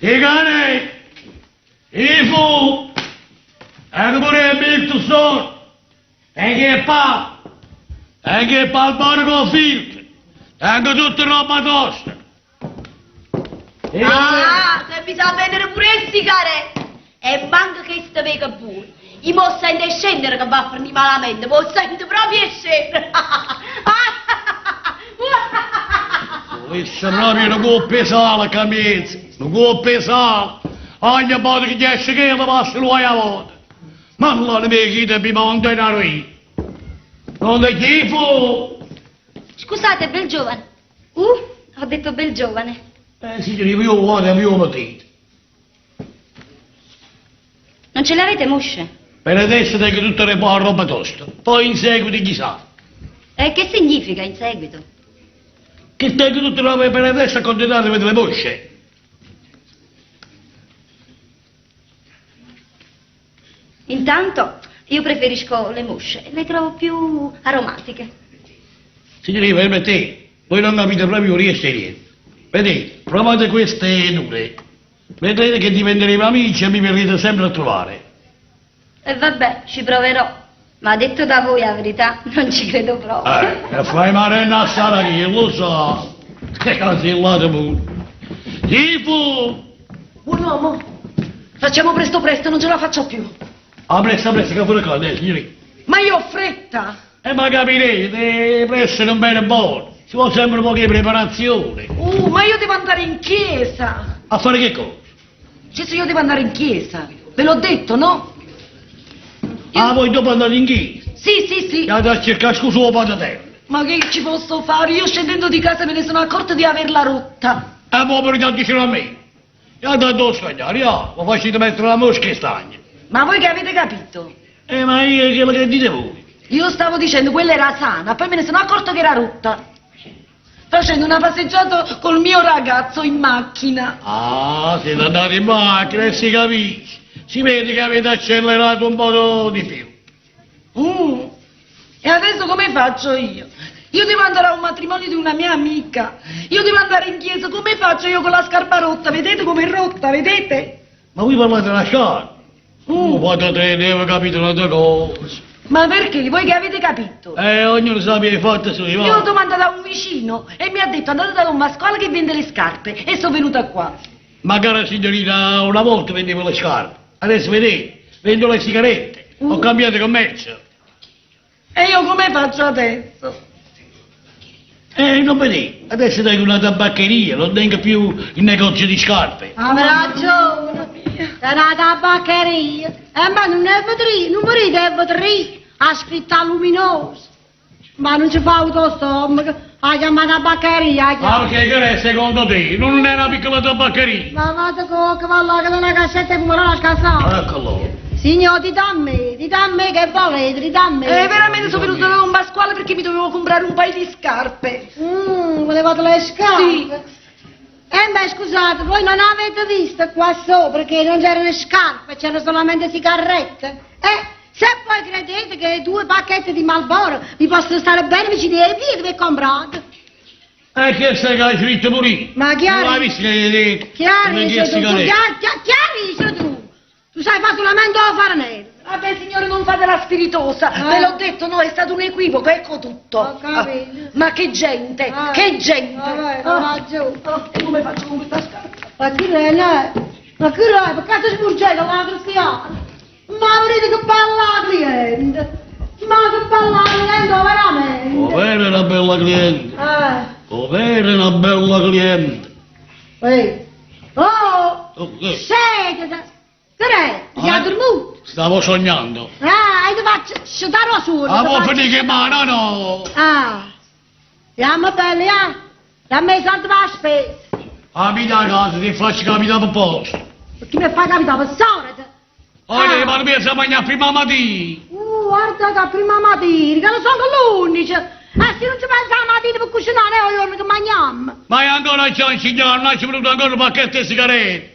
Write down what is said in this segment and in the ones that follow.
I cani, i fu, e pure il Milton, e che pa il borgo filtro, e anche tutta roba tosta. Se mi sa vendere pure il sigaretto, e manca che sta vega pure. I mo sente scendere che va a farmi malamente, mo sente proprio scendere. Questa proprio non può pesare la camicia, non può pesare. Ogni volta che 10 kg passa lui a volta. Ma non mi chiede prima un denaro io. Non è schifo. Scusate, bel giovane. Ho detto bel giovane. Signori, io guardo, io lo dico. Non ce l'avete mosce? Per adesso tengo tutte le buone roba tosta. Poi in seguito chissà. E che significa in seguito? Che tengo tutte le robe per adesso a continuare a vedere le mosce. Intanto io preferisco le mosce, le trovo più aromatiche. Signori, permettete, voi non capite proprio riesce niente. Vedete, provate queste dure. Vedrete che diventeremo amici e mi verrete sempre a trovare. E vabbè, ci proverò. Ma detto da voi la verità, non ci credo proprio. E fai marena a Saraghi, lo so. Che casillate pure. Tipo! Buon uomo, facciamo presto, non ce la faccio più. Presto, che fuori qua, signori. Ma io ho fretta. Ma capirete, presto non bene buono. Ci vuole sempre un po' di preparazione. Ma io devo andare in chiesa. A fare che cosa? Gesù, io devo andare in chiesa. Ve l'ho detto, no? Voi dopo andate in chiesa? Sì. Andate a cercare scusa o patatella. Ma che ci posso fare? Io scendendo di casa me ne sono accorta di averla rotta. Poi per tanto dicelo a me. E andate a scagliare, lo facete mettere la mosca e stagna. Ma voi che avete capito? Ma io che dite voi? Io stavo dicendo quella era sana, poi me ne sono accorta che era rotta. Facendo una passeggiata col mio ragazzo in macchina. Siete andati in macchina e si capisce. Si vede che avete accelerato un po' di più. E adesso come faccio io? Io devo andare a un matrimonio di una mia amica. Io devo andare in chiesa. Come faccio io con la scarpa rotta? Vedete com'è rotta, vedete? Ma voi parlate della sciarpa? Potete, devo capire un'altra cosa. Ma perché? Voi che avete capito? Ognuno sa che hai fatto sui Io ho domandato a un vicino e mi ha detto andate da un mascola che vende le scarpe e sono venuta qua. Ma cara signorina, una volta vendevo le scarpe. Adesso vedete, vendo le sigarette. Ho cambiato commercio. E io come faccio adesso? Non vedete, adesso tengo una tabaccheria, non tengo più il negozio di scarpe. Avrà ragione. È una tabaccheria. Ma non è vetrina, non morite è vetrina. Ha scritto luminosa. Ma non ci fa autostomaco. Ha chiamato tabaccheria. Perché che è secondo te? Non è una piccola tabaccheria. Ma vado con che va là che non ha cassetta e come la casata. Eccolo. Signor, dite a me che volete, dite a me. Veramente sono venuta da un mascola perché mi dovevo comprare un paio di scarpe. Volevate le scarpe? Sì. Ma scusate, voi non avete visto qua sopra che non c'erano scarpe, c'erano solamente sigarette? Se poi credete che 2 pacchetti di Marlboro vi possono stare bene vicini ai piedi che comprate. Che sei che hai scritto pure? Ma chiaro? Non l'hai visto che Chiarisce tu. Tu sai fare solamente la farinera. Vabbè signore, non fate la spiritosa, ve l'ho detto, no, è stato un equivoco, ecco tutto. Ho capito. Ma che gente, che gente. Vabbè, ragione. E come faccio con questa scarpa? Ma che è? Ma che è? Per caso sburgetta la cristiana? Ma vedete che bella cliente! Ma che bella cliente, veramente! Povera una bella cliente. Povera una bella cliente. Che? Siete! Che è? Ti ha dormito? Stavo sognando. E ti faccio sciutare la sua. Può finire che mano, no? Siamo belli, dammi i soldi per la spesa. Mi dai casa, ti faccio capitare per posto. Perché mi fa capitare per solito? Ma non pensa a mangiare prima mattina. Guarda che prima mattina, che non sono l'11. Se non ci pensa la mattina per cucinare, è giorno che mangiamo. Ma è ancora c'è un signore, non ci è venuto ancora un pacchetto di sigarette.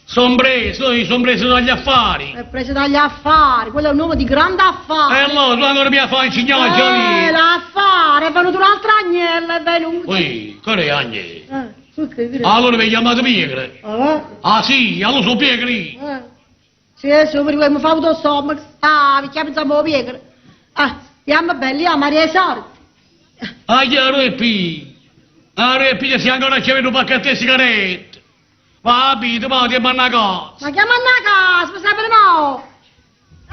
Sono preso dagli affari. È preso dagli affari, quello è un uomo di grande affari. Allora, tu ancora mi fai un signore, Gianni? L'affare, è venuto un altro agnello, è venuto. Qual è agnello? Allora mi chiamate Piegre. Ah sì, allora sono Piegri. Sì, adesso mi fa avuto stomaco. Ah, mi chiamo insomma Piegre. Ah, chiama belli, a Maria Sorte. Ah, chiaro e Pi. Ah, Reppi che si ancora c'è un pacchetto di sigarette. Ma abito, ma ti manna cosa. Ma chiama a casa, sempre no.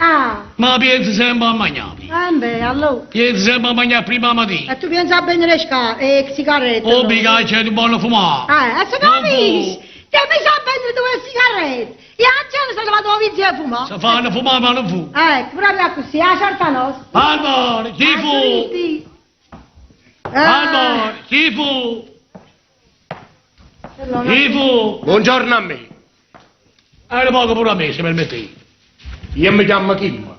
Ah, Ma pensi sempre a mangiare. beh, allora. Pensi sempre a mangiare prima mattina. E tu pensi a prendere le sigarette? Oh, no? mica c'è di buono fumare. E se capisci? Te mi sa prendere due sigarette. E a gente se ne va dove vizi a fumare. Se fanno fumare, ma non fu. Ecco, proprio così, a certa nostra. Allora, chi fu? Allora, chi fu? Chi fu? Buongiorno a me. Era poco pure a me, se permettete. Io mi chiamo Kim.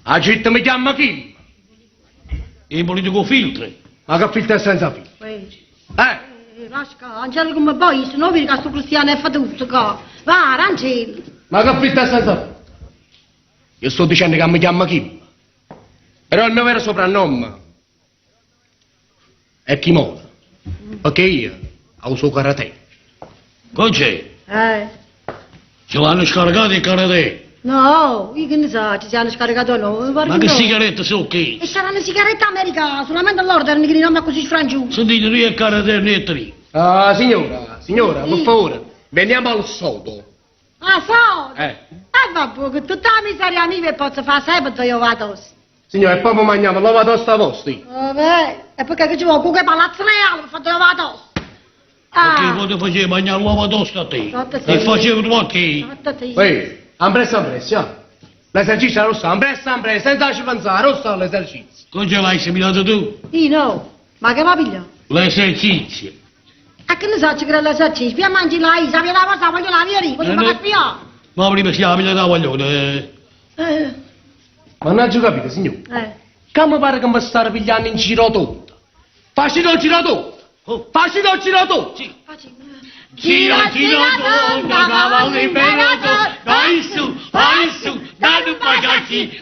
A città mi chiamo Kim. Il politico filtri. Ma che filtro è senza filtro? Lascia, Angelo come poi, se no vedi che sto cristiano è fatto tutto qua. Va, Angelo. Ma che filtro è senza filtro? Io sto dicendo che mi chiamo Kim. Però il mio vero soprannome è Kimona. Perché io uso karate. C'è? Ce l'hanno scaricato il karate. No, io che ne so, ci siamo scaricato no. Ma che sigarette sono che? E sarà una sigaretta americana, solamente all'ordine che non mi così sfrangiuto. Sentite, lui è karate nettri. Ah, signora, per favore, veniamo al sodo. Ah, so? Vabbè, che tutta la miseria mia che posso fare sempre io vado. Signore, e poi mi mangiamo la tosta vostra. Vabbè, e perché che ci vuole? Che palazzo reale per fare io vado. Perché poi ti facevi mangiare l'uovo tosta a te? E facevi tu a che? Ambressa. L'esercizio rossa, ambressa, senza ci pensare, rossa l'esercizio. Come ce l'hai seminato tu? Io no, ma che va pigliato? L'esercizio. A che ne so che l'esercizio? Prima mangi la isa, vieni la cosa, voglio la via, voglio fare via. Ma prima si apre da voglione. Ma non ho capito, signore. Che mi pare che mi sta pigliando in giro tutto. Facile il giro tutto. Facile il giro tutto. Gira, tonda, cavallo imperato, vai su, dai un pagacci,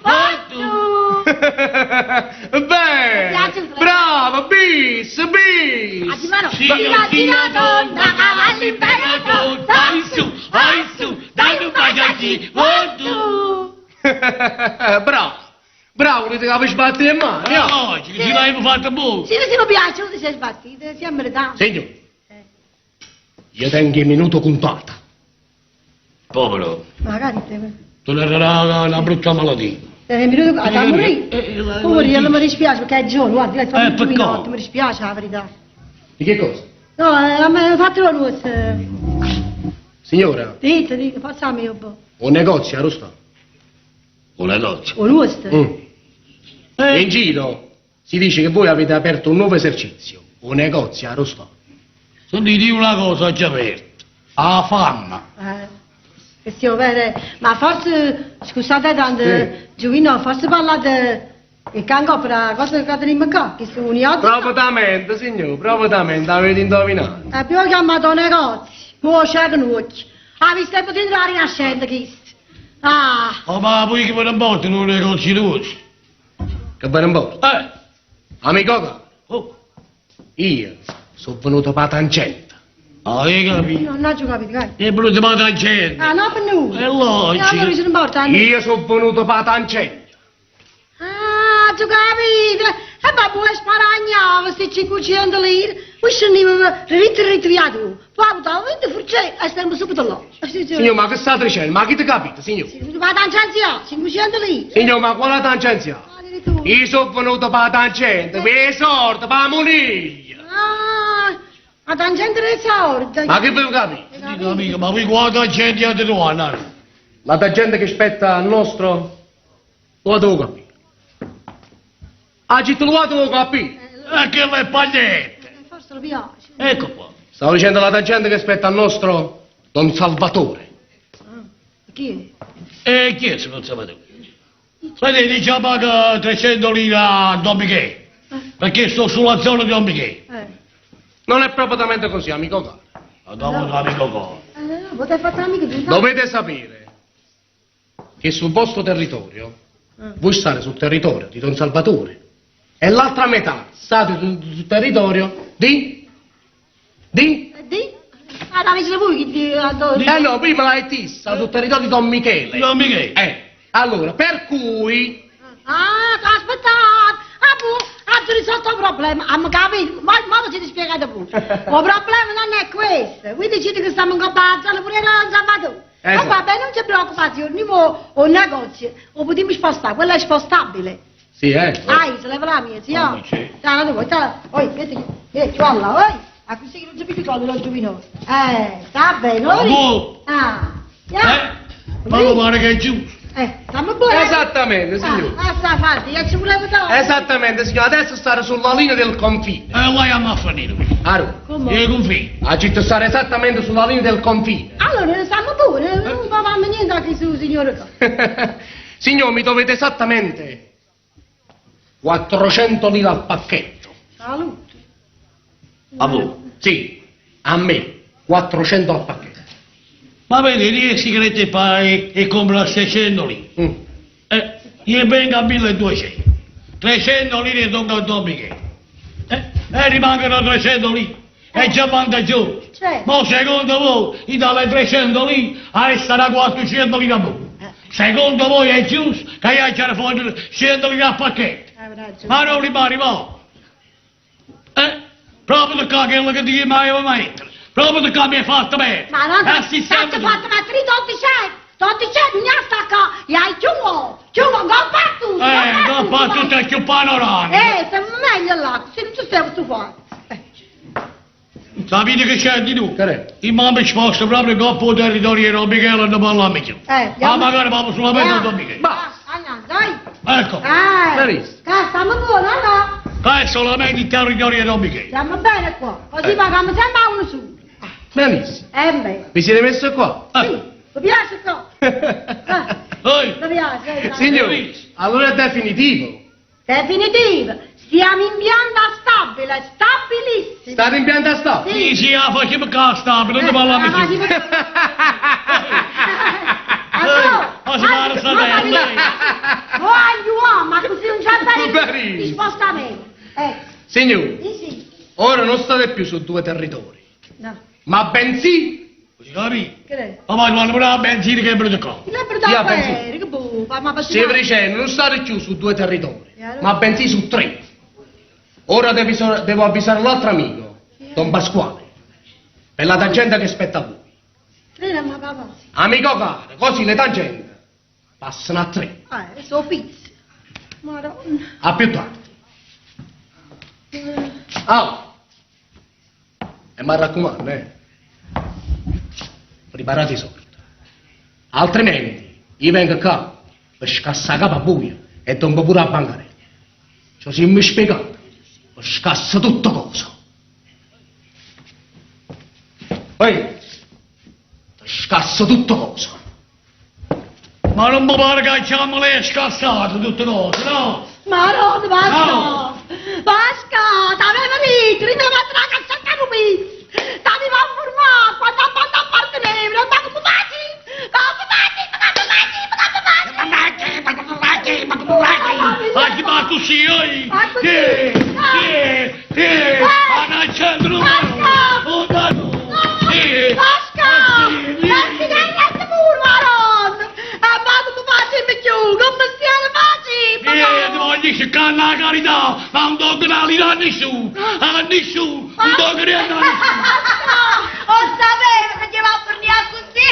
Bene, bravo, bis. Gira, tonda, cavallo imperato, vai su, dai un pagacci, Bravo, ti capisci sbattere le mani. Oggi, ci l'hai fatto buono. Sì, se non piace, non ti sei sbattito, siamo meritato. Signore, io tengo il minuto contato. Povero, Magari te. tollererà una brutta malattia. Minuto a morire. Ora non mi dispiace perché è giorno, guarda, l'hai fatto peccato. minuto, mi dispiace la verità. Di che cosa? No, mi fatelo lui. Signora, Dite, facciamo io un po'. un negozio a Rostò. Un negozio. O lui. In giro si dice che voi avete aperto un nuovo esercizio, un negozio a Rostò. Sentite una cosa già aperta. La famma. Che stiamo bene. Ma forse, scusate tanto, Sì. Giovino, forse parlate il cango per la cosa che tenim qua, che sono un'altra. Proprio, signore, proprio, avete indovinato. Abbiamo chiamato negozio, non c'è che noi. Ah, vi stai potendo la rinascente, questo. Ah, Oh, ma poi che me ne botte in un negozio tuo? Che bene un po'. Amico caro, Oh, io sono venuto per la tangente. hai capito? non ho capito, dai. È brutto ma la gente. Ah, no, per noi. È logico. No, non ci importa. Io sono venuto per la tangente. Ah, tu capito? E ma puoi sparagna, questi 500 lire. Poi scendiamo ritriato. Poi ho avuto 20 furcette e stiamo subito là. Signor, ma che state dicendo? Ma chi ti capite, signor? Ma tangenziale, 500 lire. Signor, ma quale tangenziale? Io sono venuto per la tangente, per i sordi, per la moniglia. Ah, ma tangente del sordo. Ma che vi capite? Dico, amico, ma poi quanta gente ha detto andare? La tangente che spetta al nostro, lo devo capire. Ah, ci lo devo capire. E che le pagliette. Forse lo piace. Ecco qua. Stavo dicendo la tangente che spetta al nostro Don Salvatore. Chi? E chi è se non sapete? Vedete, diciamo che 300 lire a Don Michele. Perché sto sulla zona di Don Michele. Non è propriamente così, amico caro. Andiamo l'amico qua. Potete fare amico di Dovete sapere che sul vostro territorio, voi state sul territorio di Don Salvatore e l'altra metà state sul territorio di Di? Di? Ah, l'avete voi che di... No, prima l'hai tissa sul territorio di Don Michele. Don Michele. Allora, per cui... Ah, aspettate! Ah, ha risolto il problema. Ah, ma capito? Ma ci ti spiegate pure. Il problema non è questo. Voi dicete che stiamo in campagna pure la Salvatore. Ma vabbè, non c'è preoccupazione, andiamo al negozio, lo possiamo spostare, quello è spostabile. Sì, Ah, se leva la mia, sì, oh. Sì. Dai, tu vuoi, vedi, cialla, oi. A così che non c'è più di collo, non giovinoso. Sta bene, Bravo. Ma lo pare che è giusto. stiamo buoni. Esattamente, signore. Sta fatti, io ci volevo dare. Esattamente, signore. Adesso stare sulla linea del confine. Lei ha finito qui. Allora, Come? E confini. ha detto stare esattamente sulla linea del confine. Allora, stiamo buoni, non facciamo niente anche su, signore. Signore, mi dovete esattamente 400 lire al pacchetto. Salute. A voi. Sì, a me, 400 al pacchetto. Ma vedi, lì sigarette e compra 600 lì. Gli venga a 1200. 300 lire tocca a Don Michele. E rimangono 300 lì. E già vantaggioso. Certo. Ma secondo voi, gli dalle 300 lì a essere a 400 lire a voi? Secondo voi è giusto che io c'era fuori 100 lire al pacchetto? Ma non li pare voi? Proprio da quello che ti mai avevo mettere. Proprio da che mi hai fatto bene. Ma non si ti fatto mettere i 12 non sta qua, e hai chiuso, non fa tutto il più panoramico. stiamo meglio là, se non ci stiamo stufando. Sapete che c'è di tu? Che I mamma ci posso proprio coppo il territorio di Don Michele e non parliamo più. Ma magari vado solamente a Don Michele. Andiamo, dai. Ecco, Benissimo. Stiamo buoni, no? qua è solamente il territorio di Don Michele. Stiamo bene qua, così paghiamo sempre a uno su. Benissimo. Beh, Vi siete messo qua? sì, mi piace qua. Ehi, Mi piace, Signore, allora è definitivo. Definitiva, stiamo in pianta stabile, stabilissimo. State in pianta sta? sì, sì, facciamo casta, non ne parliamo più. Ma si parla sapere, lei. Ma così non c'è Barino. di spostamento. Signore, Sì. ora non state più su due territori, No, ma bensì Si capisce? che Ma poi quando la benzina che è venuto qua. Via, pensi. che boh, ma Severiceno, non state più su due territori, ma bensì su tre. Ora devo avvisare l'altro amico, Don Pasquale, per la tangente che spetta a voi. Ma papà. Amico caro, così le tangente passano a tre. So pizza. Madonna. A più tardi. E mi raccomando, preparate i soldi. Altrimenti, io vengo qua per scassare la capa buia e tombo pure a bancarella. Cioè, se mi spiegate, scassa tutto cosa. Poi, scassa tutto cosa. Ma non mi pare che diciamo lei è scassato tutte cose, no? Ma no, basta! No. Basta! T'aveva detto, mi mettere la cassetta di pizza! T'aveva informato quando a parte neve, non t'ha come facci! Ma tu sì, oi! Non c'è Pasca! Metti che niente pure, Maron! Ma come facci più? Come stiamo facendo? ti voglio cercare la carità, ma non tocca la lira a nessuno! A nessuno! Non tocca niente a nessuno! Lo sapevo che ti va a tornare così!